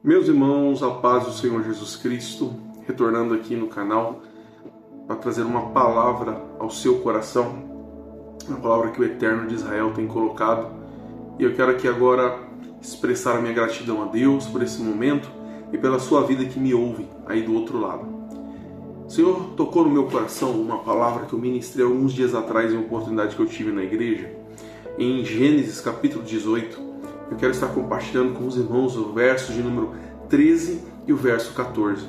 Meus irmãos, a paz do Senhor Jesus Cristo, retornando aqui no canal para trazer uma palavra ao seu coração, uma palavra que o Eterno de Israel tem colocado. E eu quero aqui agora expressar a minha gratidão a Deus por esse momento e pela sua vida que me ouve aí do outro lado. O Senhor tocou no meu coração uma palavra que eu ministrei alguns dias atrás em uma oportunidade que eu tive na igreja, em Gênesis capítulo 18. Eu quero estar compartilhando com os irmãos o verso de número 13 e o verso 14,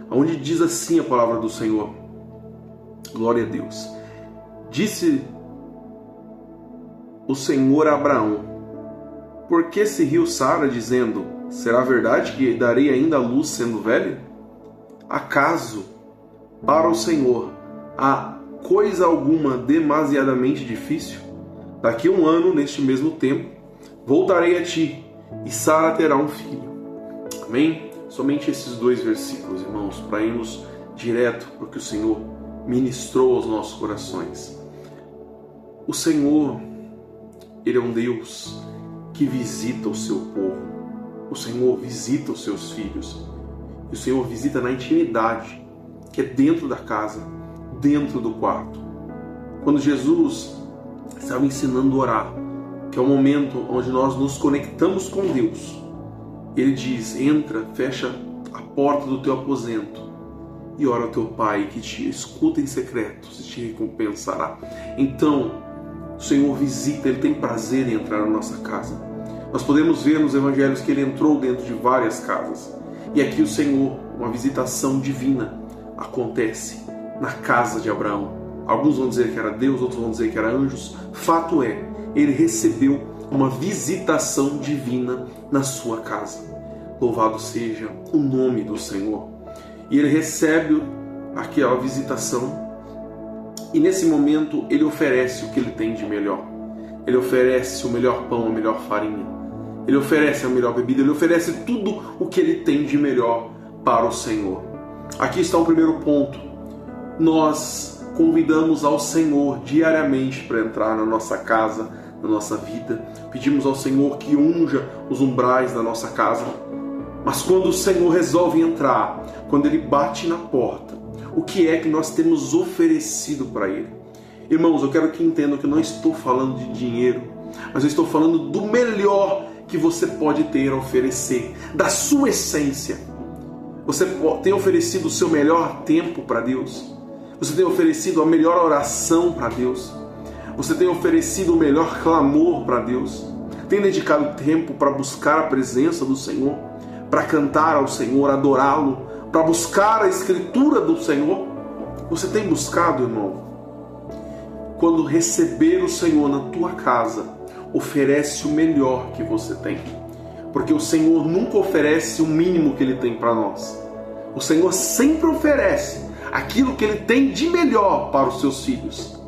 onde diz assim a palavra do Senhor. Glória a Deus. Disse o Senhor a Abraão: por que se riu Sara, dizendo: será verdade que darei ainda a luz sendo velha? Acaso para o Senhor há coisa alguma demasiadamente difícil? Daqui a um ano, neste mesmo tempo, voltarei a ti, e Sara terá um filho. Amém? Somente esses dois versículos, irmãos, para irmos direto porque o Senhor ministrou aos nossos corações. O Senhor, Ele é um Deus que visita o seu povo. O Senhor visita os seus filhos. E o Senhor visita na intimidade, que é dentro da casa, dentro do quarto. Quando Jesus estava ensinando a orar, que é o momento onde nós nos conectamos com Deus, Ele diz: entra, fecha a porta do teu aposento e ora ao teu Pai, que te escuta em secreto, e te recompensará. Então, o Senhor visita, Ele tem prazer em entrar na nossa casa. Nós podemos ver nos evangelhos que Ele entrou dentro de várias casas. E aqui o Senhor, uma visitação divina, acontece na casa de Abraão. Alguns vão dizer que era Deus, outros vão dizer que era anjos. Fato é, ele recebeu uma visitação divina na sua casa. Louvado seja o nome do Senhor. E ele recebe aquela visitação e nesse momento ele oferece o que ele tem de melhor. Ele oferece o melhor pão, a melhor farinha. Ele oferece a melhor bebida. Ele oferece tudo o que ele tem de melhor para o Senhor. Aqui está o primeiro ponto. Nós convidamos ao Senhor diariamente para entrar na nossa casa, na nossa vida. Pedimos ao Senhor que unja os umbrais da nossa casa. Mas quando o Senhor resolve entrar, quando Ele bate na porta, o que é que nós temos oferecido para Ele? Irmãos, eu quero que entendam que eu não estou falando de dinheiro, mas eu estou falando do melhor que você pode ter a oferecer, da sua essência. Você tem oferecido o seu melhor tempo para Deus? Você tem oferecido a melhor oração para Deus? Você tem oferecido o melhor clamor para Deus? Tem dedicado tempo para buscar a presença do Senhor? Para cantar ao Senhor, adorá-lo? Para buscar a Escritura do Senhor? Você tem buscado, irmão? Quando receber o Senhor na tua casa, oferece o melhor que você tem. Porque o Senhor nunca oferece o mínimo que Ele tem para nós. O Senhor sempre oferece aquilo que Ele tem de melhor para os seus filhos.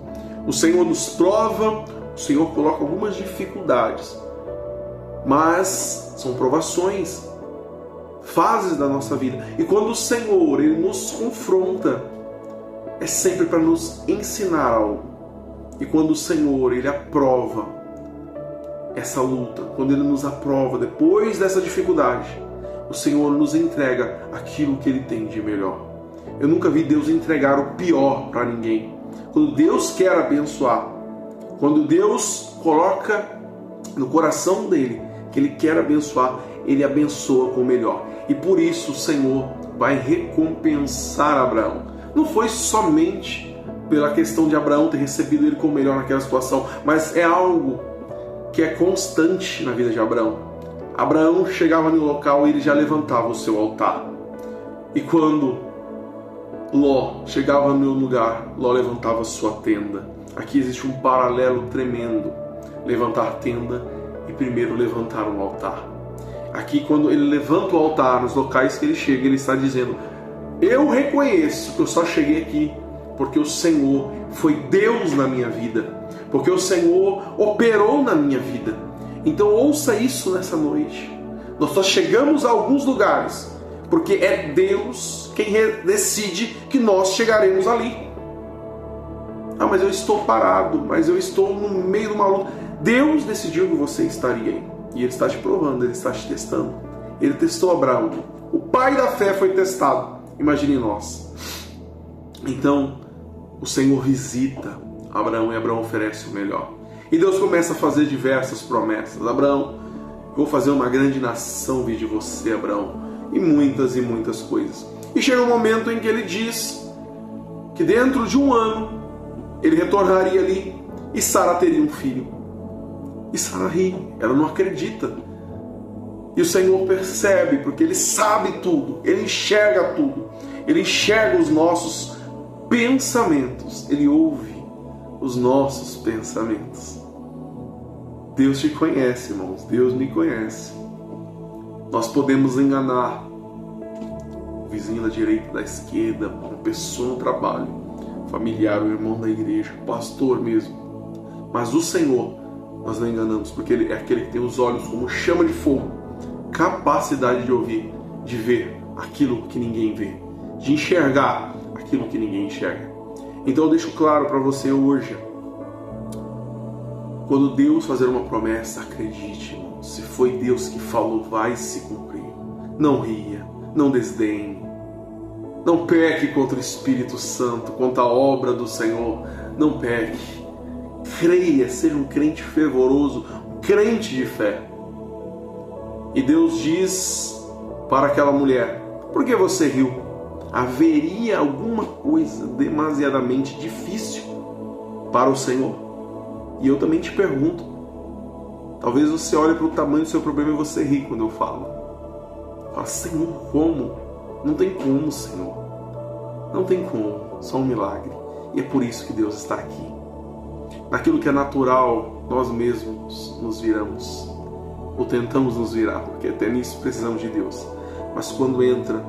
O Senhor nos prova, o Senhor coloca algumas dificuldades, mas são provações, fases da nossa vida. E quando o Senhor Ele nos confronta, é sempre para nos ensinar algo. E quando o Senhor Ele aprova essa luta, quando Ele nos aprova depois dessa dificuldade, o Senhor nos entrega aquilo que Ele tem de melhor. Eu nunca vi Deus entregar o pior para ninguém. Quando Deus quer abençoar, quando Deus coloca no coração dele que Ele quer abençoar, Ele abençoa com o melhor. E por isso o Senhor vai recompensar Abraão. Não foi somente pela questão de Abraão ter recebido ele com o melhor naquela situação, mas é algo que é constante na vida de Abraão. Abraão chegava no local e ele já levantava o seu altar. E quando Ló chegava no lugar, Ló levantava sua tenda. Aqui existe um paralelo tremendo. Levantar tenda e primeiro levantar um altar. Aqui quando ele levanta o altar, nos locais que ele chega, ele está dizendo: eu reconheço que eu só cheguei aqui porque o Senhor foi Deus na minha vida, porque o Senhor operou na minha vida. Então ouça isso nessa noite. Nós só chegamos a alguns lugares porque é Deus quem decide que nós chegaremos ali. Ah, mas eu estou parado, mas eu estou no meio de uma luta. Deus decidiu que você estaria aí. E Ele está te provando, Ele está te testando. Ele testou Abraão. O pai da fé foi testado. Imagine nós. Então, o Senhor visita Abraão e Abraão oferece o melhor. E Deus começa a fazer diversas promessas. Abraão, eu vou fazer uma grande nação vir de você, Abraão. E muitas coisas. E chega um momento em que ele diz que dentro de um ano ele retornaria ali e Sara teria um filho. E Sara ri, ela não acredita. E o Senhor percebe, porque Ele sabe tudo, Ele enxerga tudo, Ele enxerga os nossos pensamentos, Ele ouve os nossos pensamentos. Deus te conhece, irmãos, Deus me conhece. Nós podemos enganar o vizinho da direita, da esquerda, uma pessoa no trabalho, familiar, o irmão da igreja, o pastor mesmo. Mas o Senhor nós não enganamos, porque Ele é aquele que tem os olhos como chama de fogo, capacidade de ouvir, de ver aquilo que ninguém vê, de enxergar aquilo que ninguém enxerga. Então eu deixo claro para você hoje, quando Deus fazer uma promessa, acredite, irmão, se foi Deus que falou, vai se cumprir. Não ria, não desdenhe, não peque contra o Espírito Santo, contra a obra do Senhor, não peque. Creia, seja um crente fervoroso, um crente de fé. E Deus diz para aquela mulher: por que você riu? Haveria alguma coisa demasiadamente difícil para o Senhor? E eu também te pergunto, talvez você olhe para o tamanho do seu problema e você ri quando eu falo. Fala: Senhor, como? Não tem como, Senhor. Não tem como, só um milagre. E é por isso que Deus está aqui. Naquilo que é natural, nós mesmos nos viramos, ou tentamos nos virar, porque até nisso precisamos de Deus. Mas quando entra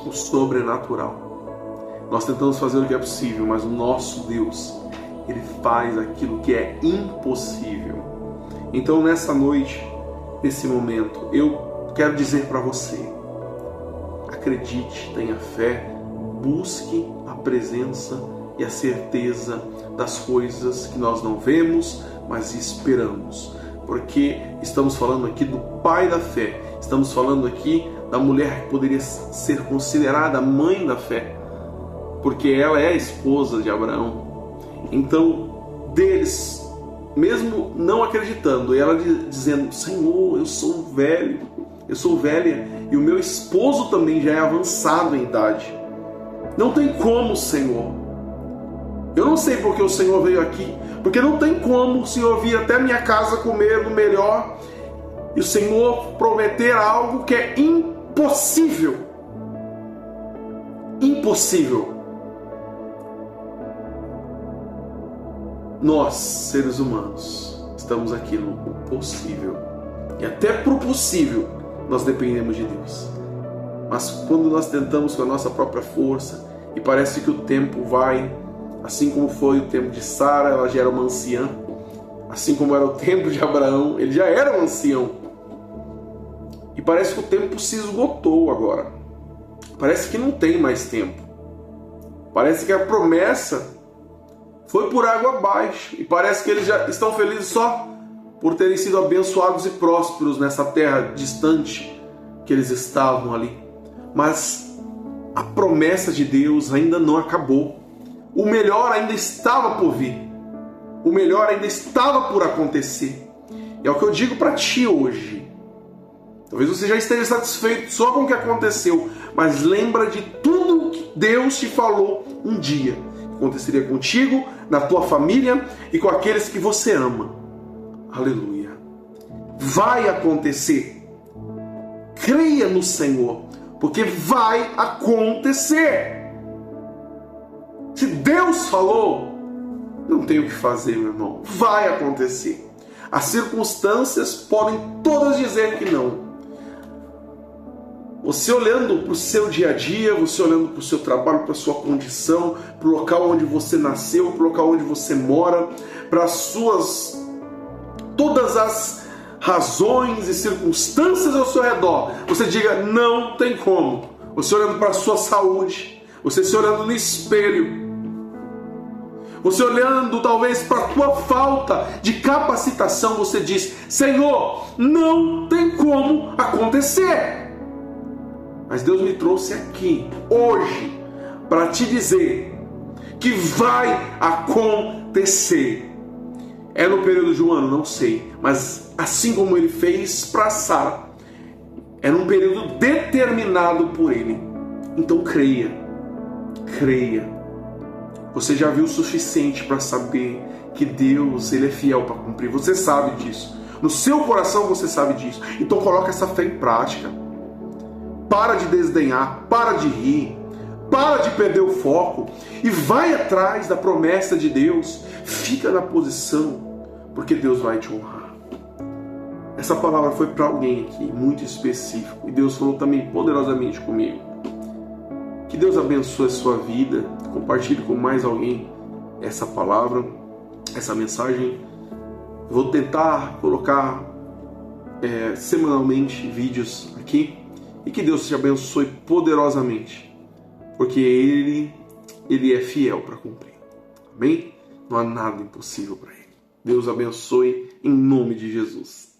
o sobrenatural, nós tentamos fazer o que é possível, mas o nosso Deus, Ele faz aquilo que é impossível. Então nessa noite, nesse momento, eu quero dizer para você: acredite, tenha fé, busque a presença e a certeza das coisas que nós não vemos, mas esperamos. Porque estamos falando aqui do pai da fé, estamos falando aqui da mulher que poderia ser considerada mãe da fé, porque ela é a esposa de Abraão. Então, deles, mesmo não acreditando, ela dizendo: Senhor, eu sou velho, eu sou velha, e o meu esposo também já é avançado em idade. Não tem como, Senhor. Eu não sei porque o Senhor veio aqui, porque não tem como o Senhor vir até minha casa comer do melhor e o Senhor prometer algo que é impossível. Impossível. Nós, seres humanos, estamos aqui no possível. E até para o possível, nós dependemos de Deus. Mas quando nós tentamos com a nossa própria força, e parece que o tempo vai, assim como foi o tempo de Sara, ela já era uma anciã, assim como era o tempo de Abraão, ele já era um ancião. E parece que o tempo se esgotou agora. Parece que não tem mais tempo. Parece que a promessa foi por água abaixo. E parece que eles já estão felizes só por terem sido abençoados e prósperos nessa terra distante que eles estavam ali. Mas a promessa de Deus ainda não acabou. O melhor ainda estava por vir. O melhor ainda estava por acontecer. E é o que eu digo para ti hoje. Talvez você já esteja satisfeito só com o que aconteceu, mas lembra de tudo que Deus te falou um dia que aconteceria contigo, na tua família e com aqueles que você ama. Aleluia. Vai acontecer. Creia no Senhor, porque vai acontecer. Se Deus falou, não tem o que fazer, meu irmão. Vai acontecer. As circunstâncias podem todas dizer que não. Você olhando para o seu dia a dia, você olhando para o seu trabalho, para a sua condição, para o local onde você nasceu, para o local onde você mora, para as suas... todas as razões e circunstâncias ao seu redor, você diga: não tem como. Você olhando para a sua saúde, você se olhando no espelho, Você olhando talvez para a tua falta de capacitação, você diz: Senhor, não tem como acontecer. Mas Deus me trouxe aqui, hoje, para te dizer que vai acontecer. É no período de um ano? Não sei. Mas assim como Ele fez para Sara, é num período determinado por Ele. Então creia. Creia. Você já viu o suficiente para saber que Deus, Ele é fiel para cumprir. Você sabe disso. No seu coração você sabe disso. Então coloca essa fé em prática. Para de desdenhar, para de rir, para de perder o foco e vai atrás da promessa de Deus. Fica na posição, porque Deus vai te honrar. Essa palavra foi para alguém aqui, muito específico, e Deus falou também poderosamente comigo. Que Deus abençoe a sua vida, compartilhe com mais alguém essa palavra, essa mensagem. Vou tentar colocar semanalmente vídeos aqui, e que Deus te abençoe poderosamente, porque Ele é fiel para cumprir. Amém? Não há nada impossível para Ele. Deus abençoe em nome de Jesus.